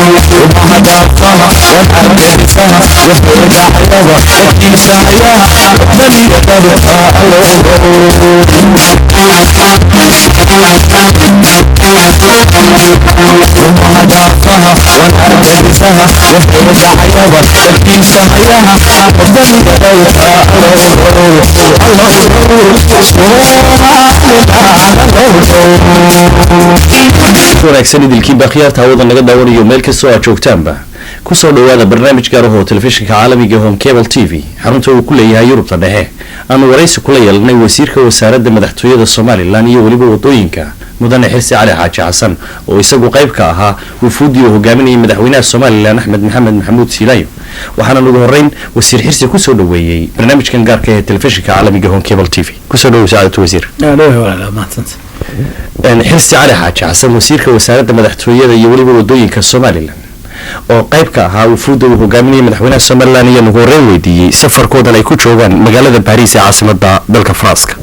ومهدافها والأركسها وفيد عيضة اكتساياها بني يدرها ومهدافها والأركسها وفيد عيضة اكتساياها بني يدرها wanaagsan idilkiinba khiyaarta hawada naga daawanayo meel kastoo aad joogtaanba kusoo dhawaada barnaamij gaar ah oo telefishinka caalamiga home cable TV xarunta uu ku leeyahay Yurubta dhexe aanu waraysi kula yeelnay wasiirka wasaaradda madaxtooyada Soomaaliland iyo waliba wadooyinka mudane Xirsi Cali Xaaji Xasan oo isagu qayb ka ahaa wufuudii uu hogaaminayay madaxweynaha Soomaaliland Axmed Maxamed Maxamuud Siilayo waxaana ugu horeyn wasiir Xirsi kusoo dhaweeyay barnaamijkan gaarka ah ee telefishinka caalamiga home cable TV kusoo dhawaad saacada wasiir Xirsi Cali Xaaji Xasan wasiirka wasaaradda madaxtooyada iyo waliba wadooyinka Soomaaliland oo qayb ka ahaa wufuudda uu hogaaminayay madaxweynaha Soomaaliland iyo ugu horeyn weydiiyay safarkoodan ay ku joogaan magaalada Paris ee caasimadda dalka Faranska.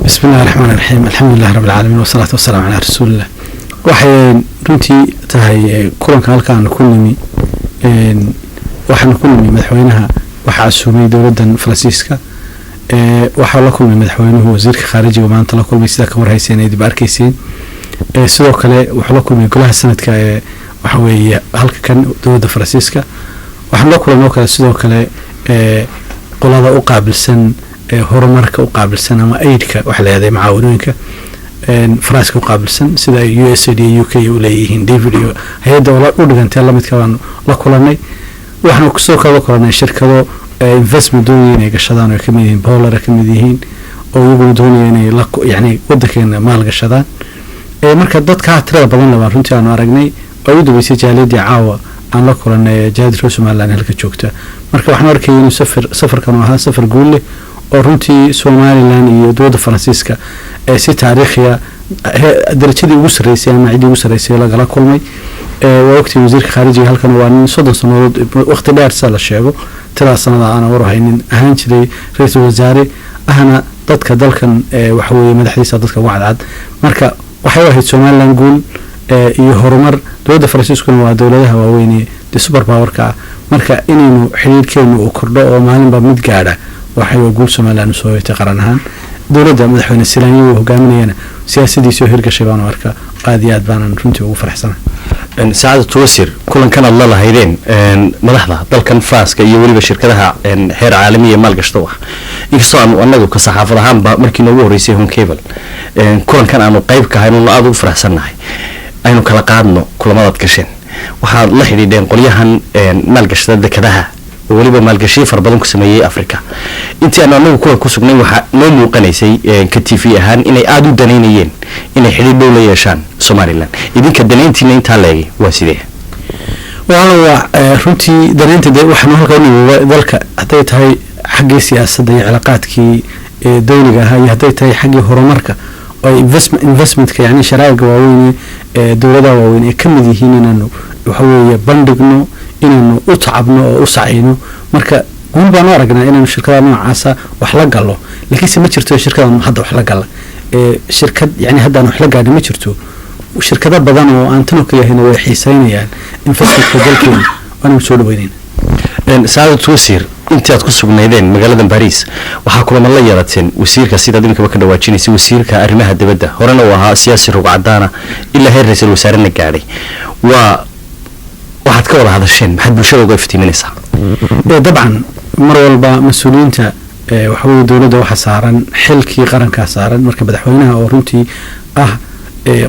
بسم الله الرحمن الرحيم الحمد لله رب العالمين والصلاة والسلام على رسول الله waxay runtii tahay kulanka halkaan ku nimi waxaan ku nimi madaxweynaha waxa asumay dawladdan Faransiiska waxa la kulmay madaxweynuhu wasiirka khaarijiga maanta la kulmay sida ka warhaysanay dib arkaysiin sidoo kale waxa la kulmay golaha sanadka waxa weeye halka kan dawladda Faransiiska waxaan la kulmay kale sidoo kale qolada u qaabilsan horumarka u qaabilsan ama aidka waxa la yiraahdo macaawinooyinka Faransiiska u qaabilsan sida USAID iyo UK u leeyihiin David iyo hay'adda wala u dhigantay la midka baan la kulanay waxaan ku soo kala kulanay shirkado investment doonayeen ay gashadaan oo kamid yihiin Polar kamid yihiin oo ugu doonayeen inay la yani wadankeena maal gashadaan marka dadka tirada badan la runtii aan aragnay oo u dhawaysay jaaliyada caawa aan la kulanay jaaliyada Soomaaliland halka joogta marka waxaan arkay inuu safarkan ahaa safar guul leh oo runtii Soomaaliland iyo dawladda Faransiiska si taariikhiya darajadii ugu sareysay ama cidii ugu sareysay la kulmay waqti wasiirka khaarijiga halkan waa 30 sanadood waqti dheer la sheego tira sanada aan warhaynin ahaan jiray ra'iisul wasaare ahna dadka dalkan waxa weeye madaxdiisa dadka wacad marka waxay ahayd Soomaaliland guul iyo horumar dawladda Faransiiska waa dawladaha waaweyn ee super power-ka marka inuu xiriirkeenu u kordho oo maalinba mid gaadha waxay guul Soomaaliland soo yeetay qaran ahaan dawladda madaxweyne Siilayo uu hogaaminayna siyaasadiisa hirgashay baan arkaa aad iyo aad baan runtii ugu faraxsanahay saacada wasiir kulankan alla lahaydeen madaxda dalkan Faransiiska iyo waliba shirkadaha heer caalami ee maalgashada wax inkastoo aan anagu ka saxaafad ahaan ba markii noogu horeysay home cable kulankan aanu qayb ka hayno aad ugu faraxsanahay aynu kala qaadno kulamada gasheen waxa la xidhiidheen qolyahan maalgashada dekadaha waliba maalgashi far badan ku sameeyay Afrika intii aan anagu ku sugnay waxa noo muuqanaysay ka TV ahaan inay aad u daneynayeen inay xiriir dhow la yeeshaan Soomaaliland idinka daneyntiina inta leeyay waa sidee waa runtii daneynta waxaan halka u dalka haday tahay xagga siyaasadda iyo cilaaqaadkii dawliga ah iyo haday tahay xagga horumarka oo investmentka yani sharaaiga waaweyn dawladda waaweyn ee kamid yihiin inaanu waxa weeye bandhigno inaanu u tacabno oo u saacino marka guul baan aragnaa inaanu shirkadaha noocaasa wax la galo laakiin ma jirto shirkadaha hadda wax la gala shirkad yani hadda wax la gaadhin ma jirto shirkado badan oo aan tan oo kale yahay way xiisaynayaan investmentka dalkeena waanu soo dhaweynayna saacada wasiir intii aad ku sugnaydeen magaalada Paris waxa kulamo la yeelateen wasiirka sida idinka ka dhawaajinayay wasiirka arrimaha dibadda horena uu ahaa siyaasi ruuq cadaana ilaa heer ra'iisul wasaarena gaadhay waxaad ka wada hadasheen maxaad bulshada uga iftiiminaysaa dabcan mar walba mas'uuliyiinta waxa weeye dawladda waxa saaran xilkii qaranka saaran marka madaxweynaha oo runtii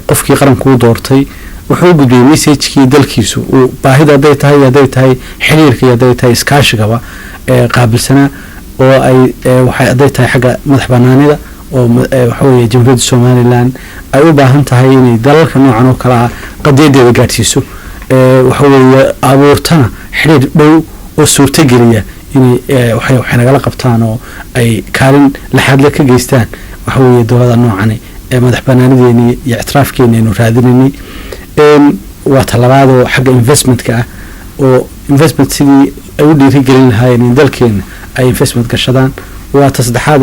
qofkii qaranku u doortay wuxuu gudbiyay message-kii dalkiisu oo baahida haday tahay xiriirka haday tahay iskaashigaba qaabilsana oo ay waxay haday tahay xagga madax banaanida oo waxa weeye jamhuuriyadda Soomaaliland ay u baahan tahay inay dalalka noocan oo kala qadeedeeda gaarsiiso waxa weeye abuurtana xiriir dhow oo suurtageliya inay waxay nagala qabtaan oo ay kaalin laxad la ka geystaan waxa weeye dawladda noocan madax banaanideena iyo ictiraafkeena inuu raadinayay waa talabaad oo xagga investmentka oo investment sidii ay u dhiirigelin lahaayeen dalkeena ay investment gashadaan waa tasaddexaad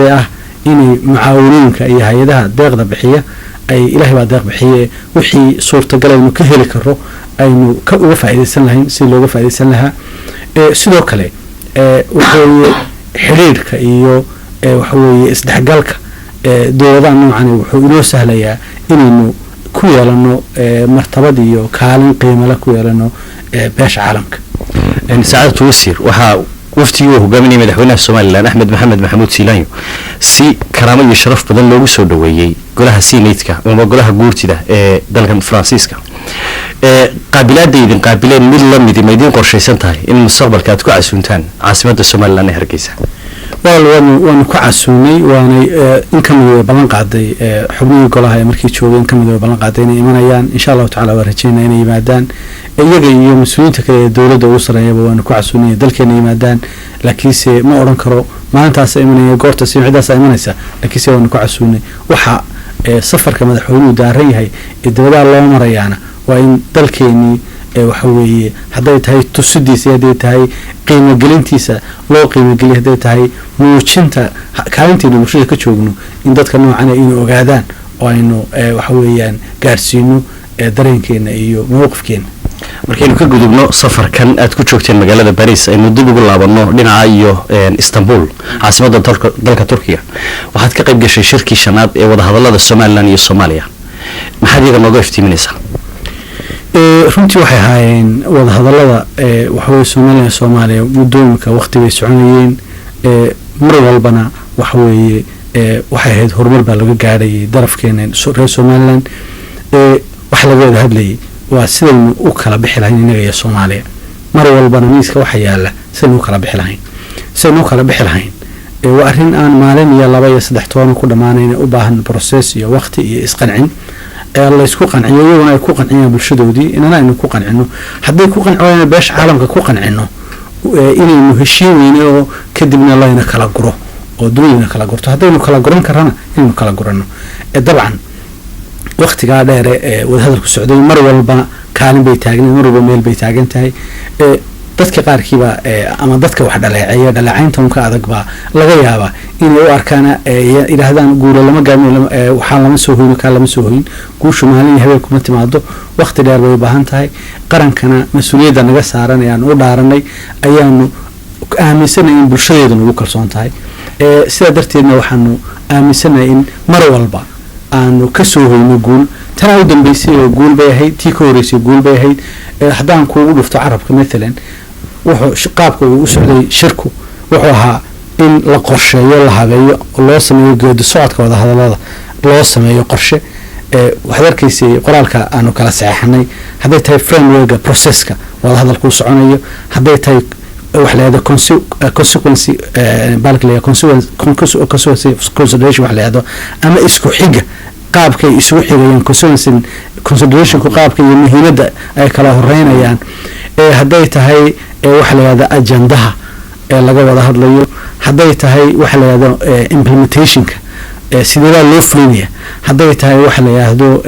inay macaawinooyinka iyo hay'adaha deeqda bixiya ay ilaahay baa deeq bixiye wixii suurtagal ah inuu ka heli karo aynu ka uga faa'iideysan lahayn si looga faa'iideysan lahaa sidoo kale waxa weeye xiriirka iyo waxa weeye isdhexgalka dowladaha noocan wuxuu inoo sahlayaa inaynu ku yeelano martabad iyo kaalin qiimo leh ku yeelano beesha caalamka saacadda wasiir waxaa waftigii hogaaminayay madaxweynaha Soomaaliland Axmed Maxamed Maxamuud Siilaanyo si karaamo iyo sharaf badan loogu soo dhaweeyay golaha Senatka ama golaha guurtida ee dalkan Faransiiska qaabilaadaydan qaabileen mid la mid ah qorshaysan tahay in mustaqbalka aad ku casuuntaan caasimadda Soomaaliland ee Hargeysa waanu ku casuunay waana in kamid ballan qaaday xubnihii golaha ee markii joogeen kamid ballan qaaday inay imanayaan insha Allah taala waa rajeynaa inay yimaadaan iyaga iyo mas'uuliyiinta kale ee dawladda ugu sareeyaba waanu ku casuunay dalkeena yimaadaan laakiinse ma oran karo maalintaas imanaya goorta simidaas imanaysa laakiinse waanu ku casuunay waxa safarka madaxweynuhu daaran yahay ee dawladda loo marayaana waa in dalkeeni waxa weeye haday tahay tusidiisa haday tahay qiimo gelintiisa loo qiimo geliyo haday tahay muujinta kaalinteena bulshada ka joogno in dadka noocan ay inuu ogaadaan oo aynu waxa weeyaan gaarsiino dareenkeena iyo mowqifkeena markaynu ka gudubno safarkan aad ku joogteen magaalada Paris aynu dib ugu laabano dhinaca iyo Istanbul caasimadda dalka Turkiga waxaad ka qayb gashay shirkii shanaad ee wada hadallada Soomaaliland iyo Soomaaliya maxaad iyaga nooga iftiiminaysaa runtii waxay ahaayeen wada hadallada waxa Soomaaliya mudooyinka waqti bay soconayeen mar walbana waxa weeye waxay ahayd horumar baa laga gaaray darafkeena reer Soomaaliland wax laga wada hadlayay waa sidaynu u kala bixi lahayn inaga iyo Soomaaliya mar walbana miiska waxa yaala sidaynu u kala bixi lahayn waa arrin aan maalin iyo laba iyo saddex toban ku dhamaanayna u baahan process iyo waqti iyo isqancin la isku qanciyo iyaguna ay ku qanciyaan bulshadoodii inana aynu ku qancino haddii ku qanciyaan beesha caalamka ku qancino inaynu heshiin oo kadibna layna kala guro oo dunida kala gurto haddaynu kala guran karana inaynu kala gurano dabcan waqtiga dheer ee wada hadalku socday mar walba kaalin bay taagneen mar walba meel bay taagan tahay dadka qaarkiiba ama dadka wax dhaleecaynta ka adag baa laga yaabaa inay u arkaan ilaahdaan guuro lama gaarno waxa lama soo hooyin ka lama soo hooyin guushu maalin habeen kuma timaado waqti dheer bay baahan tahay qarankana mas'uuliyadda naga saaran ayaan u dhaaranay ayaanu aaminsanahay in bulshadeedu nagu kalsoon tahay sida darteedna waxaanu aaminsanahay in mar walba aanu ka soo hooyno guul tan u dambeysay oo guul bay ahayd tii ka horeysay guul bay ahayd haddaan kuugu dhufto carabka maalan wuxuu qaabka uu u socday shirku wuxuu ahaa in la qorsheeyo la habeeyo loo sameeyo geedi socodka wada hadallada loo sameeyo qorshe waxaad arkaysay qoraalka aanu kala saxeexnay hadday tahay framework processka wada hadalku soconayo hadday tahay wax la yiraahdo consequence balkliya consequence consideration wax la yiraahdo ama isku xiga qaabka isugu xigayaan consideration ku qaabka iyo muhiimadda ay kala horeynayaan hadday tahay wax la yiraahdo ajandaha laga wada hadlayo hadday tahay wax la yiraahdo implementationka sidee loo fulinaya hadday tahay wax la yiraahdo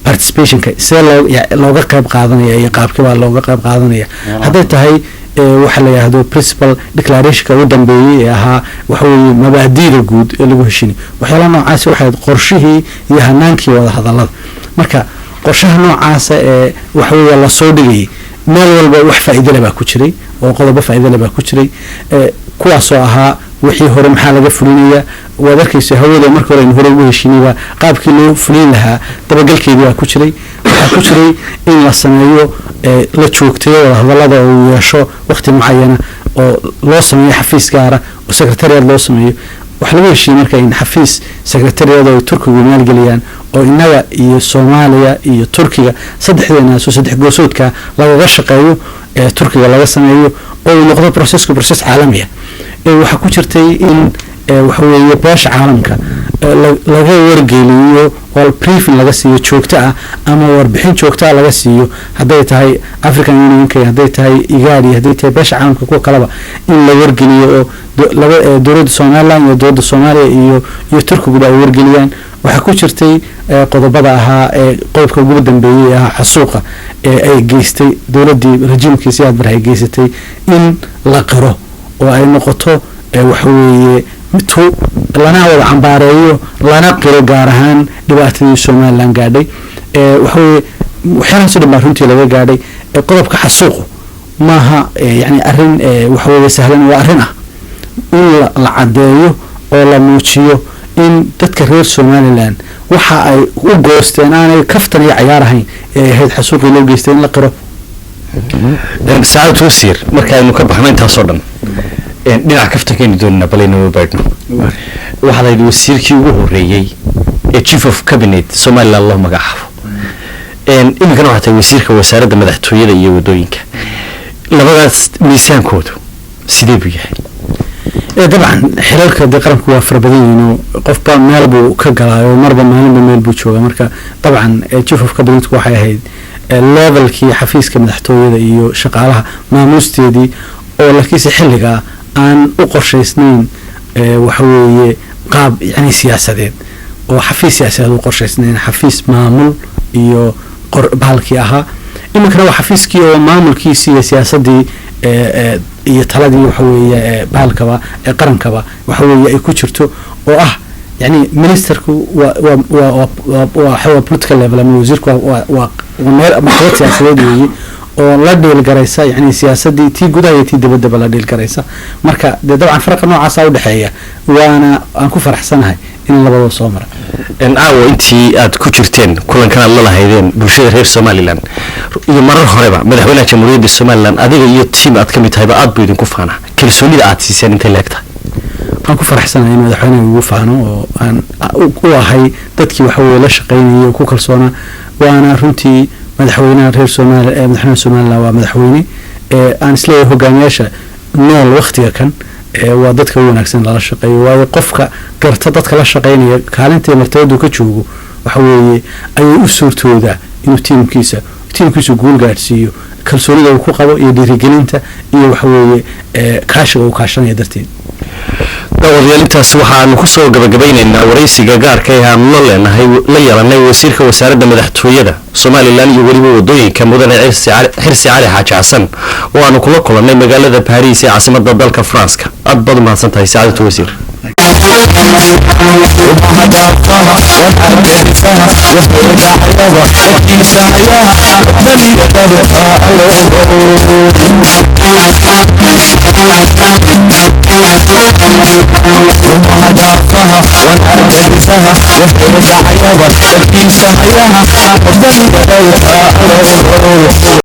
participationka sidee looga qayb qaadanaya iyo qaabkii baa looga qayb qaadanaya hadday tahay waxa la yiraahdo principal declaration u dambeeyay ahaa waxa weeye mabaadiida guud ee lagu heshiinay waxyaalaha noocaas waxay qorshihii iyo hanaankii wada hadallada marka qorshaha noocaas waxa weeye la soo dhigay meel walba wax faa'iido leh baa ku jiray oo qodobo faa'iido leh baa ku jiray kuwaas oo ahaa wixii hore maxaa laga fulinaya wadarkiisa hawada markii hore hore ugu heshiinayba qaabkii loo fulin lahaa dabagalkeedii waa ku jiray waxa ku jiray in la sameeyo la joogteeyo wada hadallada oo yeesho waqti mucayan oo loo sameeyo xafiis gaar ah oo secretariat loo sameeyo wax lagu heshiiyay marka in xafiis secretariat oo Turkiga maalgeliyaan oo inaga iyo Soomaaliya iyo Turkiga saddexdeena soo saddex goosoodka laga shaqeeyo Turkiga laga sameeyo oo noqdo process caalami ah waxa ku jirtay in waxa weeye beesha caalamka laga wargeliyo wal briefing laga siiyo joogto ah ama warbixin joogto ah laga siiyo hadday tahay African Union hadday tahay IGAD hadday tahay beesha caalamka kuwa kaleba in la wargeliyo oo dowladda Soomaaliland iyo dowladda Soomaaliya iyo Turkiga ay wargeliyaan waxa ku jirtay qodobada ahaa qodobka ugu dambeeyay ah xasuuqa ay geystay dowladii rajimkiisa aad barahay geysatay in la qiro oo ay noqoto waxa weeye midku lana wada cambaareeyo lana qiro gaar ahaan dhibaatadii Soomaaliland gaadhay waxa weeye وحنا سيد ما رنتي لو قاعدي قلب كحسوق ماها يعني أرن وحوي سهلا وأرنه ولا العدايو ولا موتشيو إن تذكر سوماليلاند waxa ay u goosteen aanay kaftan iyo ciyaarahayn heed xasuuqi loo geysteen la qiro saacad wasiir marka aynu ka baxnay intaas oo dhan dhinaca kaftankeenu doonina balayno baadhno waxa ay wasiirkii ugu horeeyay ee chief of cabinet Soomaaliland loo magacaabo imikana waxa ay wasiirka wasaaradda madaxtooyada iyo wadooyinka labadaas miisaankoodu sidee buu yahay طبعا حلالك دقرن كوا فربدين قف با ميل بو كغلايو مربا ميل بو جوغا marka طبعا chief of cabinet waxay ahayd levelkii xafiiska madaxtooyada iyo shaqaalaha maamuusteedii oo lakiis xilliga aan u qorsheysnayn waxa weeye qaab yani siyaasadeed oo xafiis siyaasadeed u qorsheysnayn xafiis maamul iyo qorbalkii aha imikana waa xafiiskii oo maamulkiisa iyo siyaasadii iyo taladii waxa weeye baalkaba ee qarankaba waxa weeye ay ku jirto oo ah yani ministerku waa political level ama wasiirku waa meel maxkamad siyaasadeed weeye oo la dhiilgaraysa yani siyaasadii tii gudaha iyo tii dibadda la dhiilgaraysa marka dabcan farqa noocaas u dhaxeeya waana aan ku faraxsanahay in labadoo soo mara aawo intii aad ku jirteen kulankan la lahaydeen bulshada reer Soomaaliland iyo marar horeba madaxweynaha jamhuuriyadda Soomaaliland adiga iyo team aad kamid tahay aad buu idinku faana kalsoonida aad siiseen inta leegta aan ku faraxsanahay in madaxweynaha ugu faano oo aan u ahay dadkii waxa weeye la shaqeynayay ku kalsoona waana runtii madaxweynaha reer Soomaaliland madaxweynaha Soomaaliland waa madaxweyne aan isleeyahay hogaamiyaasha nool waqtiga kan waa dadka wanaagsan la shaqeeyo waa qofka garta dadka la shaqeynaya kaalinta martoodu ka joogo waxa weeye ay u suurtooda inuu tiimkiisa guul gaarsiiyo kalsoonida uu ku qabo iyo dhiirigelinta iyo waxa weeye kaashiga uu kaashanaya darteed dawladyalintaas waxaanu ku soo gabagabaynaynaa waraysiga gaarka ah aan la yeelanay wasiirka wasaaradda madaxtooyada Soomaaliland iyo waliba wadooyinka mudane Xirsi Cali Xaaji Xasan oo aanu kula kulannay magaalada Paris ee caasimadda dalka France aad baad mahadsan tahay saacad wasiir